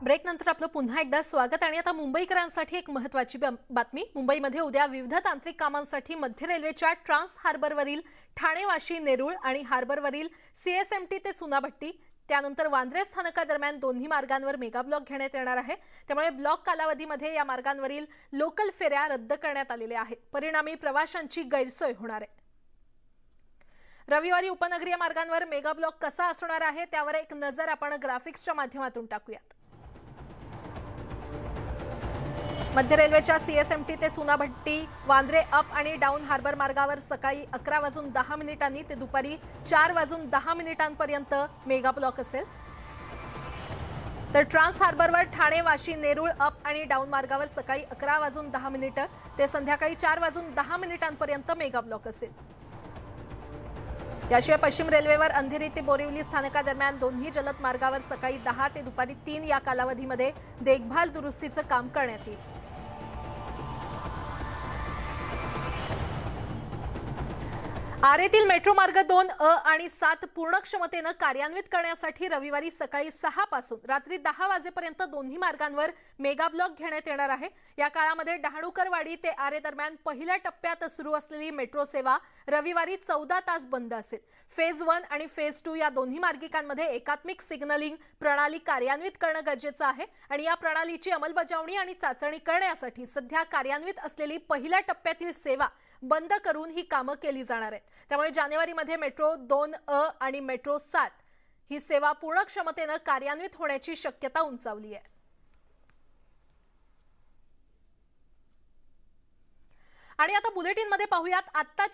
ब्रेकनंतर आपलं पुन्हा एकदा स्वागत आणि आता मुंबईकरांसाठी एक महत्त्वाची बातमी। मुंबईमध्ये उद्या विविध तांत्रिक कामांसाठी मध्य रेल्वेच्या ट्रान्स हार्बरवरील ठाणे वाशी नेरूळ आणि हार्बरवरील सीएसएमटी ते चुनाभट्टी त्यानंतर वांद्रे स्थानकादरम्यान दोन्ही मार्गांवर मेगा ब्लॉक घेण्यात येणार आहे। त्यामुळे ब्लॉक कालावधीमध्ये या मार्गांवरील लोकल फेऱ्या रद्द करण्यात आलेल्या आहेत। परिणामी प्रवाशांची गैरसोय होणार आहे। रविवारी उपनगरीय मार्गांवर मेगा ब्लॉक कसा असणार आहे त्यावर एक नजर आपण ग्राफिक्सच्या माध्यमातून टाकूयात। मध्य रेल्वेच्या सीएसएमटी ते चुनाभट्टी वांद्रे अप आणि डाऊन हार्बर मार्गावर सकाळी 11:10 ते दुपारी 4:10 मेगा ब्लॉक असेल। तर ट्रान्स हार्बरवर ठाणे वाशी नेरूळ अप आणि डाऊन मार्गावर सकाळी 11:10 ते संध्याकाळी 4:10 मेगा ब्लॉक असेल। याशिवाय पश्चिम रेल्वेवर अंधेरी ते बोरिवली स्थानकादरम्यान दोन्ही जलद मार्गावर सकाळी 10 ते दुपारी 3 या कालावधीमध्ये देखभाल दुरुस्तीचं काम करण्यात येईल। आरेतील मेट्रो मार्ग 2 आणि 7 पूर्ण क्षमतेने कार्यान्वित करण्यासाठी रविवारी सकाळी 6 पासून रात्री 10 वाजेपर्यंत दोन्ही मार्गांवर मेगा ब्लॉक घेण्यात येणार आहे। या काळामध्ये डहाणूकरवाडी ते आरे दरम्यान पहिल्या टप्प्यात सुरू असलेली मेट्रो सेवा रविवारी 14 तास बंद असेल। फेज 1 आणि फेज 2 या दोन्ही मार्गिकांमध्ये एकात्मिक सिग्नलिंग प्रणाली कार्यान्वित करणे गरजेचे आहे आणि या प्रणालीची अंमलबजावणी आणि चाचणी करण्यासाठी सध्या कार्यान्वित असलेली पहिल्या टप्प्यातील सेवा बंद करून ही कामे केली जाणार आहेत। त्यामुळे जानेवारीमध्ये मेट्रो 2 आणि मेट्रो 7 ही सेवा पूर्ण क्षमतेने कार्यान्वित होण्याची शक्यता उंचावली आहे। आणि आता बुलेटिन मध्ये पाहूयात आत्ताच्या